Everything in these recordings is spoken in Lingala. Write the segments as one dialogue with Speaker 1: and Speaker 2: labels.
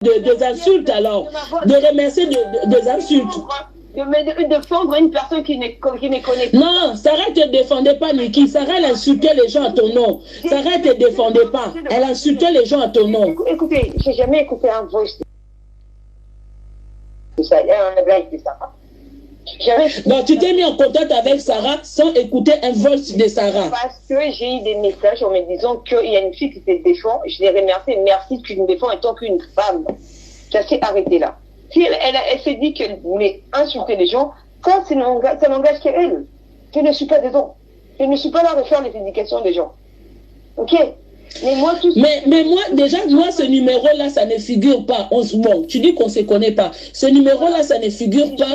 Speaker 1: des insultes alors, de remercier des insultes.
Speaker 2: De défendre une personne qui ne connaît pas.
Speaker 1: Non, Sarah ne te défendait pas, Niki. Sarah, elle insultait les gens à ton nom. Sarah ne te défendait pas. Elle insultait les gens à ton nom.
Speaker 2: Écoutez, j'ai jamais écouté un voice de ça. Il y a un blague de Sarah.
Speaker 1: Donc, tu t'es mis en contact avec Sarah sans écouter un voice de Sarah.
Speaker 2: Parce que j'ai eu des messages en me disant qu'il y a une fille qui te défend. Je l'ai remercié. Merci, tu me défends en tant qu'une femme. Ça s'est arrêté là. Si elle s'est dit qu'elle voulait insulter les gens, ça n'engage qu'elle. Je ne suis pas dedans. Je ne suis pas là à refaire les éducations des gens. Ok? Mais moi,
Speaker 1: moi, ce numéro-là, ça ne figure pas. Bon, tu dis qu'on ne se connaît pas. Ce numéro-là, ça ne figure pas.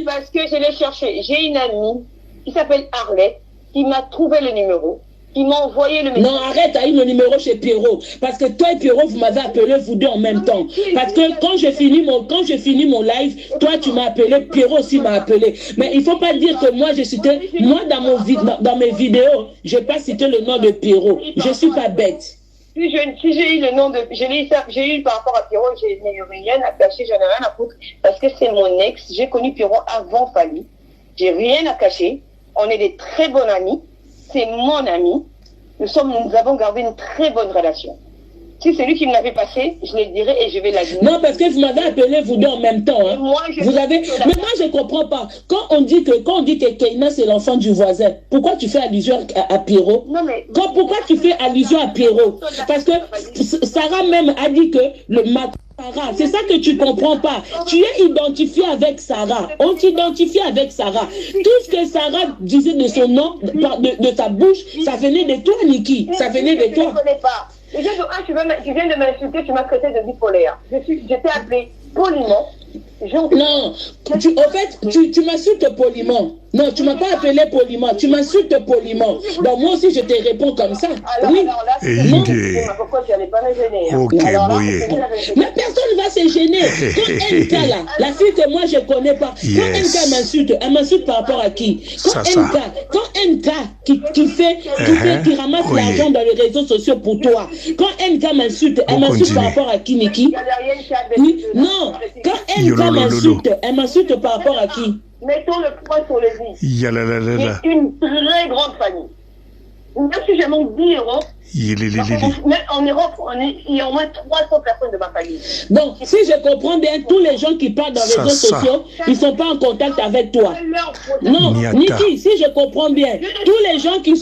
Speaker 2: Parce que je l'ai cherché. J'ai une amie qui s'appelle Arlette qui m'a trouvé le numéro. Qui m'a envoyé le message.
Speaker 1: Non, arrête, t'as eu le numéro chez Pierrot. Parce que toi et Pierrot, vous m'avez appelé, vous deux en même temps. Parce que quand je finis mon live, toi tu m'as appelé, Pierrot aussi m'a appelé. Mais il ne faut pas dire que moi j'ai cité, moi dans mes vidéos, je n'ai pas cité le nom de Pierrot. Je ne suis pas bête.
Speaker 2: Si j'ai eu le nom de... J'ai eu par rapport à Pierrot, je n'ai rien à cacher, j'en ai rien à foutre. Parce que c'est mon ex. J'ai connu Pierrot avant Fali. J'ai rien à cacher. On est des très bons amis. C'est mon ami. Nous avons gardé une très bonne relation. Si c'est lui qui me l'avait passé, je le dirai et je vais la dire.
Speaker 1: Non, parce que vous m'avez appelé vous deux en même temps. Hein. Mais moi, je ne comprends pas. Quand on dit que Keina, c'est l'enfant du voisin, pourquoi tu fais allusion à Pierrot?
Speaker 2: Non, mais...
Speaker 1: Pourquoi tu fais allusion à Pierrot? Parce que Sarah même a dit que le matin... Sarah, c'est ça que tu ne comprends pas. Tu es identifié avec Sarah. On t'identifie avec Sarah. Tout ce que Sarah disait de son nom, de sa bouche, ça venait de toi, Niki. Ça venait de toi.
Speaker 2: Je ne connais pas. Déjà, tu viens de m'insulter, tu m'as traité de bipolaire. Je t'ai appelé poliment.
Speaker 1: Non, au fait, tu m'insultes poliment. Non, tu ne m'as pas appelé poliment, tu m'insultes poliment. Donc moi aussi, je te réponds comme ça. Oui.
Speaker 2: Pourquoi tu n'allais pas me gêner?
Speaker 3: Ok, Boye.
Speaker 1: Mais personne ne va se gêner. Quand NK là, la fille que moi je ne connais pas, quand NK m'insulte, elle m'insulte par rapport à qui? Quand NK qui ramasse l'argent dans les réseaux sociaux pour toi, quand NK m'insulte, elle m'insulte par rapport à qui, Niki? Oui, non, quand NK m'insulte, elle m'insulte par rapport à qui?
Speaker 2: Mettons le point sur le i. C'est une très grande famille. Même si j'ai mon 10 euros, en Europe, il y a au moins 300 personnes de ma famille.
Speaker 1: Donc, si je comprends bien, tous les gens qui parlent dans les réseaux sociaux, ils ne sont pas en contact avec toi. Non, Niki, si je comprends bien, tous les gens qui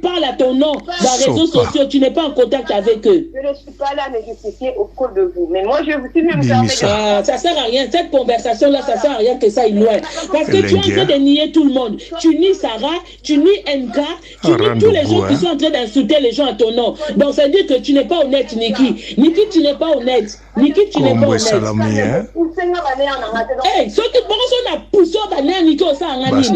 Speaker 1: parlent à ton nom dans les réseaux sociaux, tu n'es pas en contact avec eux.
Speaker 2: Je ne suis pas là à me justifier au col de vous. Mais moi, je vous dis même ça.
Speaker 1: Ça sert à rien. Cette conversation-là, ça sert à rien que ça aille loin. Parce que tu es en train de nier tout le monde. Tu nies Sarah, tu nies NK, tu nies tous les gens qui sont en train d'insulter les gens à ton nom. Donc ça veut dire que tu n'es pas honnête, Niki. Niki, tu n'es pas honnête. Niki, tu n'es pas honnête. Hey, ce qui pense na pousso bana Niki osangani. Niki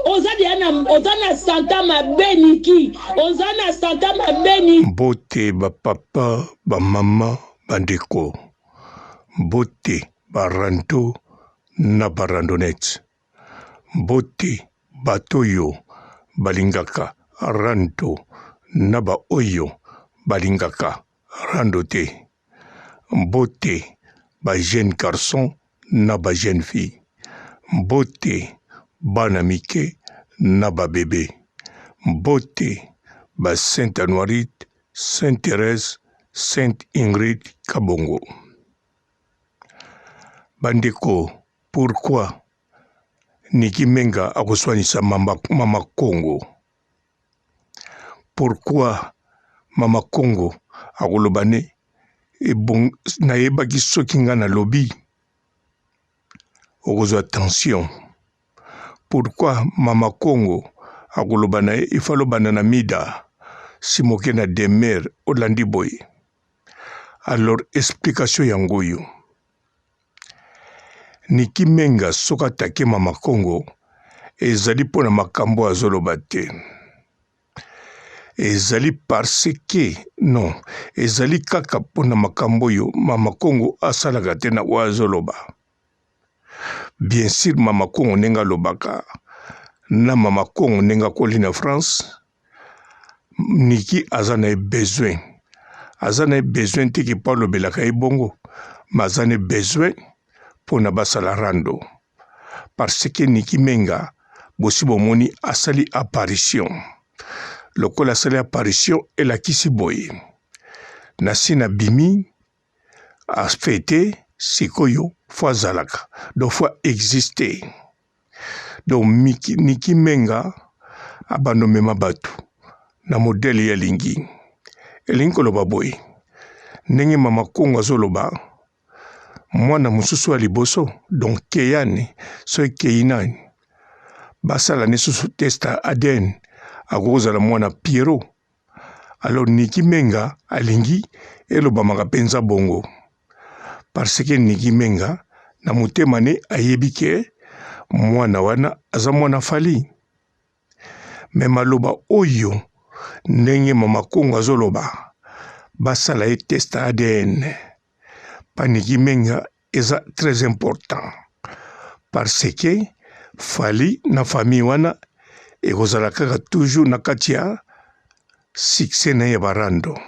Speaker 1: ozana santa mabe Niki. Ozana santa mabe Niki.
Speaker 3: Bote ba papa, ba mama, bandeko. Bote barando na barandonet. Bote batoyo balingaka rando. Naba oyo balingaka rando te. Mbote ba jeune garçon naba jeune fille. Mbote bana mike naba bébé. Mbote ba Sainte Anoirite, Sainte Thérèse, Sainte Ingrid Kabongo. Bandeko, pourquoi Niki Menga akoswanisa mama Congo? Pourquoi Mama Congo akolobane bon nayebaki soki nga na lobby okozwa attention? Pourquoi Mama Congo akolobana ifalobana na mida simoke na demer olandi boy? Alors explication yango yo. Niki Menga soka atake Mama Congo ezali pona makambo azoloba te. Ezali parce que non, ezali kaka pona makambo yo Mama Congo asalaka te na wazoloba. Bien sûr Mama Congo nenga lobaka na Mama Congo nenga koli na France. Niki azana besoin azana besoin te ke Paulo belaka ebongo mazane besoin pona basala rando parce que Niki Menga bosi bomoni asali apparition lokola asali apparition elakisi boye nasina bimi a fêté sikoyo fois zalaka donc fois exister donc Niki Menga abandomema batu na modèle ya lingi elingi koloba boye ndenge mama Kongo azoloba mwana mosusu ya liboso donc keyani so keinani basala ne susu test ADN akozala mwana Piero alors Niki Menga alingi eloba makapenza bongo parce que Niki Menga na motema ne ayebi ke mwana wana aza mwana fali me maloba oyo ndenge mama Kongo azoloba basala ye test ADN pa Niki Menga eza très important parce que fali na famille wana ekozala kaka toujours na kati ya succès na ye barando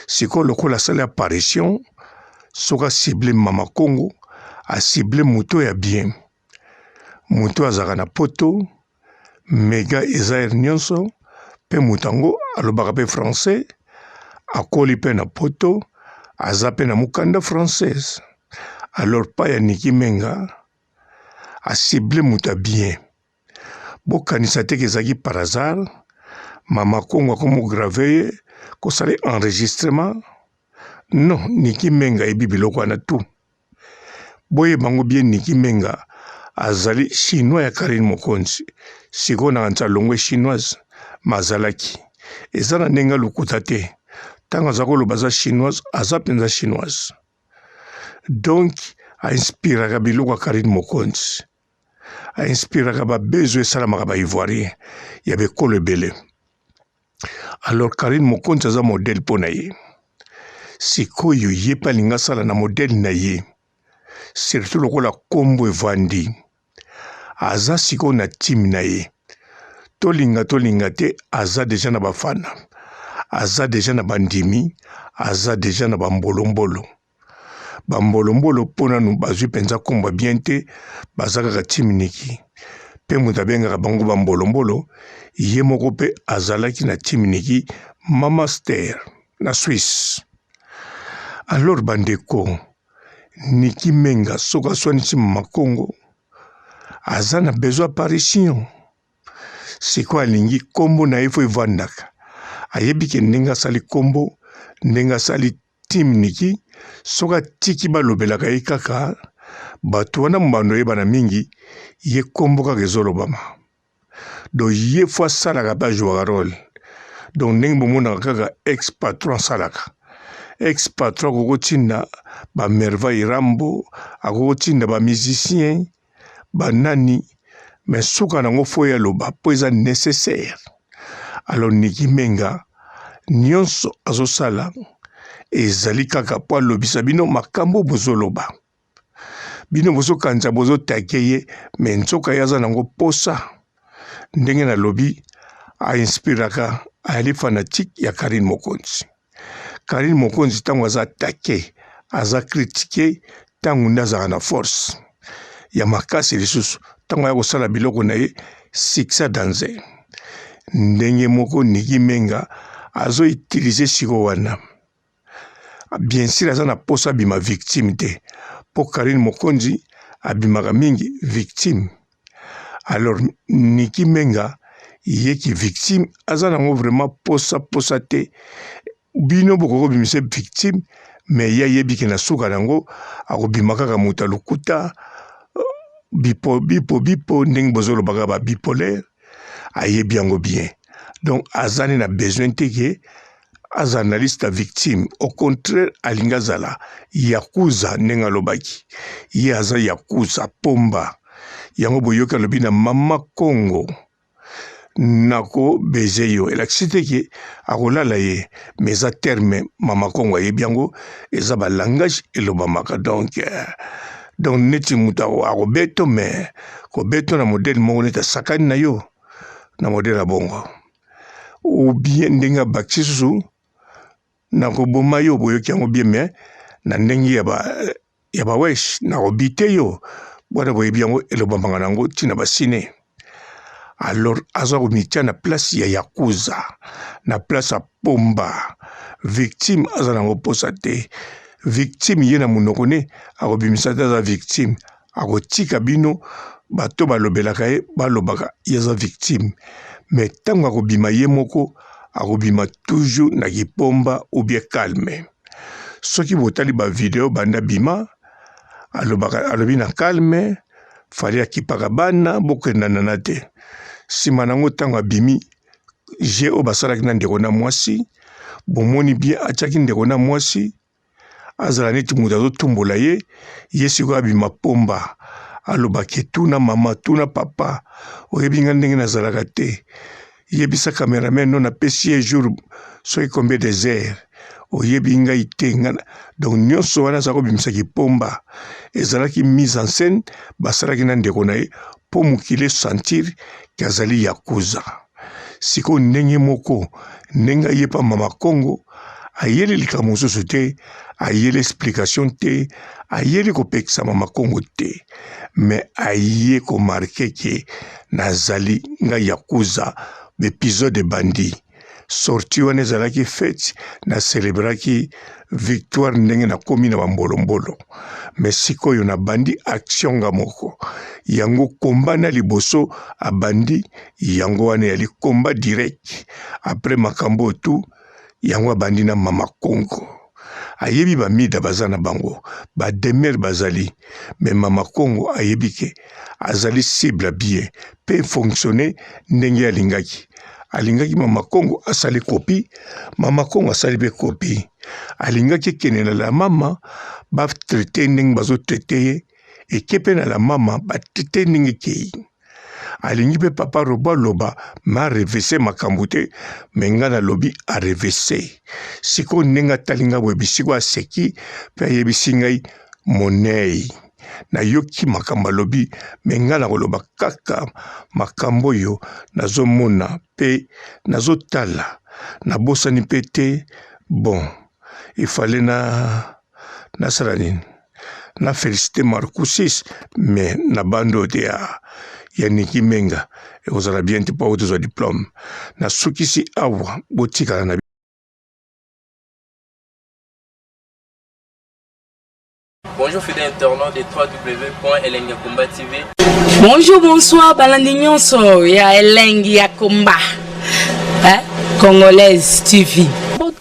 Speaker 3: siko lokola asali apparition soka cible mama Kongo a cible moto ya bien moto azaka na poto mega ezaire nyonso pe mutango alobaka pe français akoli pe na poto aza pe na mukanda française alors pa ya Niki Menga a cible muta bien bokanisa te kezaki par hasard mama Kongo akomo grave kosala enregistrement non Niki Menga ebi biloko wana tu boye bango bien Niki Menga azali chinois ya Karine Mokonzi siko na nza longwe chinoise mazalaki eza na ndenge lokuta te ntango aza koloba aza chinoise aza mpenza chinoise donc ainspiraka biloko ya Karine Mokonzi ainspiraka babezo esalamaka baivoirien ya bekolo ebele alors Karine Mokonzi aza modèle mpo na ye sikoyo ye mpe alingi asala na modèle na ye surtout lokola kombo evandi aza sikoyo na timi na ye tolinga te aza deja na bafana aza deja na bandimi aza deja na bambolombolo mpo nanu bazwi mpenza kombo bien te baza kaka timi Niki mpe moto abengaka bango bambolombolo ye moko mpe azalaki na timi Niki Mamaster na Suisse alors bandeko Niki Menga soki aswanisi mama Kongo aza na besoin apparition siko alingi kombo na ye fo evandaka ayebi ke ndenge asali kombo ndenge asali tim Niki soki atiki balobelaka ye kaka bato wana mbando oyebana mingi ye kombo kaka ezolobama donc ye fo asalaka mpe azwaka role donc ndenge bomonaka kaka ex patron asalaka ex patron akokotinda bamerveille rambo akokotinda bamusicien banani mais suka nango fo ye aloba mpo eza nécessaire alors Niki Menga nyonso azosala ezali kaka po alobisa bino makambo bozoloba bino bozokanisa bozotake ye me nzoka ye aza nango posa ndenge nalobi ainspiraka ayali fanatique ya Karine Mokonzi Karine Mokonzi ntango aza atake aza kritike ntango nde azalaka na force ya makasi lisusu ntango aya kosala biloko na ye succès danger ndenge moko Niki Menga azoutilize siko wana bien sûr aza na posa abima victime te mpo Karine Mokonzi abimaka mingi victime alors Niki Menga yeki victime aza nango vraiment posa te bino bokokobimisa victime me ye ayebiki na suka nango akobima kaka moto alukuta bipo ndenge bozolobaka babipolaire ayebi yango bien donc azali na besoin te ke aza na liste ya victime au contraire alingi azala yakuza ndenge alobaki ye aza yakuza pomba yango boyoki alobi na mama Kongo nako beze yo elakisi te ke akolala ye mais eza terme mama Kongo ayebi yango eza balangage elobamaka donc neti moto akobeto mais kobeto na modele moko neti asakani na yo na modele ya bongo ou bien ndenge abakisi susu na koboma yo boyoki yango bien me na ndenge ya ba wesh na kobite yo bwana boyebi yango elobambanga nango ntina basine. Alors aza komitia na place ya yakuza na place ya pomba victime aza nango posa te victime ye na munoko ne akobimisa te aza victime akotika bino bato balobelaka ye balobaka ye aza victime mais ntango akobima ye moko akobima toujours na kipomba ou bien calme. Soki botali ba video banda bima alobi na calme fali akipaka bana bokenda nana te. Sima nango ntango abimi je o basalaki na ndeko na mwasi bomoni bien atiaki ndeko na mwasi azala neti moto azotumbola ye sikoyo abima pomba alobaki tuna mama tuna papa oyebi nga ndenge nazalaka te yebisa cameraman no napesi ye jour soki combien des heures oyebi ngai te nga donc nyonso wana aza kobimisaki pomba ezalaki mise en scène basalaki na ndeko na ye mpo mokili sentir ke azali yakuza. Sikoyo ndenge moko ndenge ayepa mama Congo ayeli likambo mosusu te ayeli explication te ayeli kopekisa mama Congo te mais aye komarke ke nazali ngai yakuza bepisode bandi sorti wana ezalaki fete na celebraki victoire ndenge nakomi na bambolombolo mais sikoyo na bandi action nga moko yango komba na liboso abandi yango wana yali komba direct après makambo tu yango abandi na mama Congo ayebi bamida baza na bango bademer bazali mais mama Congo ayebi ke azali cible bien pe fonctionner ndenge alingaki mama Congo asali kopi mama Congo asali be kopi alingaki kene na la mama ba traiter ndenge bazo traiter ye ekepe na la mama ba traiter ndenge kei alingi pe papa roba loba ma revese makambo te menga na lobi a revese siko ndenge talinga boyebi siko aseki pe ayebisi ngai monei na yoki makambo alobi menga na koloba kaka makambo yo nazomona pe nazotala nabosani pe te bon il fallait na salanine na féliciter Marcousis mais na bando te ya Niki Menga ekozala bien te pa otozwa diplôme na sukisi awa botikala na
Speaker 4: Bonjour fidèles internautes de www.elengiakomba TV.
Speaker 5: Bonjour, bonsoir, balandi nyonso ya Elengi ya Komba. Congolaise TV.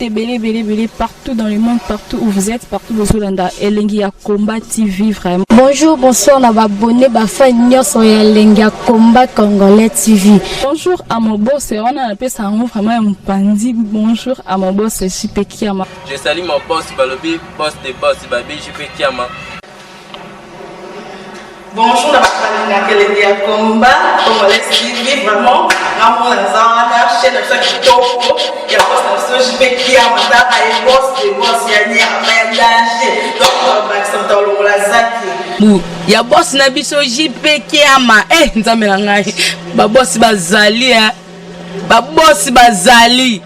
Speaker 6: Belé partout dans le monde, partout où vous êtes, partout où vous êtes, Elengi ya Komba TV vraiment.
Speaker 7: Bonjour, bonsoir, on va abonner bafa nyonso ya Elengi ya Komba Congolais TV.
Speaker 6: Bonjour à mon boss, on a appelé ça vraiment un pandi. Bonjour à mon boss, JP Kiama.
Speaker 4: Je salue mon boss Balobi, boss des boss Babi, JP Kiama.
Speaker 5: Bonjour, na Elengi ya Komba Congolais TV vraiment. Namo na zana chaîne de ça kitoko ya boss na JP Kiama ta ay boss des boss ya ni ya danger. Donc ba santa longola zaki. Ya boss na biso JP Kiama nzambe na ngai ba boss bazali ba boss bazali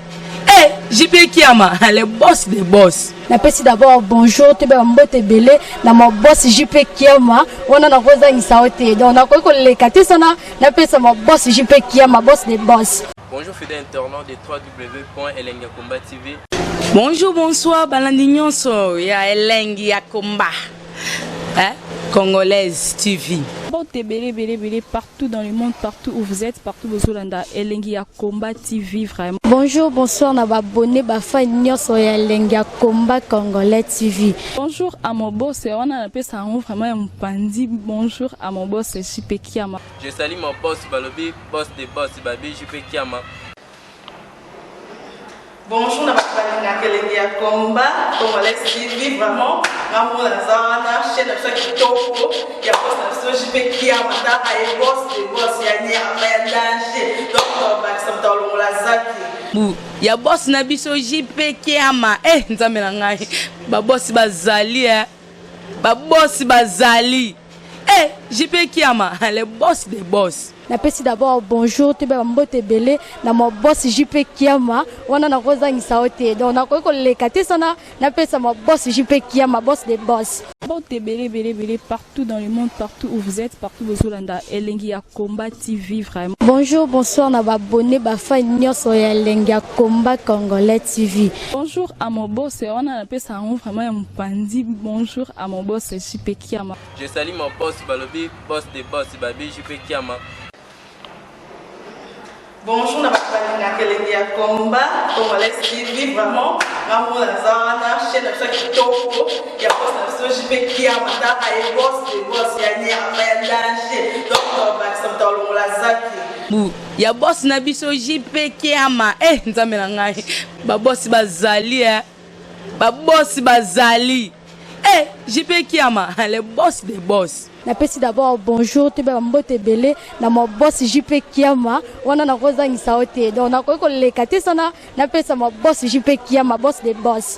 Speaker 5: JP Kiama le boss des boss.
Speaker 7: Napesi d'abord bonjour tebe mbote belé na mon boss JP Kiama wana na koza ngisaote donc na ko lekate sana napesa mon boss JP Kiama boss des boss.
Speaker 4: Bonjour fidèles internautes de www.elengiakomba TV.
Speaker 5: Bonjour, bonsoir, balandi nyonso ya Elengi ya Komba. Congolaise TV.
Speaker 6: Belé partout dans le monde, partout où vous êtes, partout où vous êtes, Elengi ya Komba TV vraiment.
Speaker 7: Bonjour, bonsoir, on va abonner bafa nyonso ya Elengi ya Komba Congolais TV.
Speaker 6: Bonjour à mon boss, on a appelé ça vraiment un pandi. Bonjour à mon boss, JP Kiama.
Speaker 4: Je salue mon boss Balobi, boss des boss Babi, JP Kiama.
Speaker 5: Bonjour, na Elengi ya Komba Congolais TV vraiment. Namo na zana chaîne de ça kitoko ya boss na JP Kiama ta ay boss des boss ya ni ya danger. Donc ba santa longola zaki. Ya boss na biso JP Kiama nzambe na ngai ba boss bazali ba boss bazali
Speaker 8: Eh, JP Kiama, le boss des boss.
Speaker 7: Napesi d'abord bonjour te ba mbote belé na mo boss JP Kiama wana na kozangisa ote donc na ko leka te sana napesa mo boss JP Kiama boss des boss.
Speaker 6: Mbote belé partout dans le monde, partout où vous êtes, partout où vous êtes, Elengi ya Combat TV vraiment.
Speaker 7: Bonjour, bonsoir na ba abonné ba fan nyonso ya Elengi ya Combat Congolais TV.
Speaker 6: Bonjour à mon boss, on a appelé ça vraiment un pandi. Bonjour à mon boss JP Kiama.
Speaker 4: Je salue mon boss Balobi, boss des boss, Babi JP Kiama.
Speaker 5: Bonjour, na bakubali na Elengi ya Combat Congolais TV vraiment ngamo na zana chaîne ça kitoko ya boss na JP Kiama ta ay boss de boss ya ni ya danger donc ba samtalo la zaki
Speaker 8: Bu ya boss na biso JP Kiama nzambe na ngai ba boss bazali ba boss bazali JP Kiama le boss des boss.
Speaker 7: Napesi d'abord bonjour te ba mbote belé na mo boss JP Kiama wana na kozangisa ote donc na ko leka te sana napesa mo boss JP Kiama boss des boss.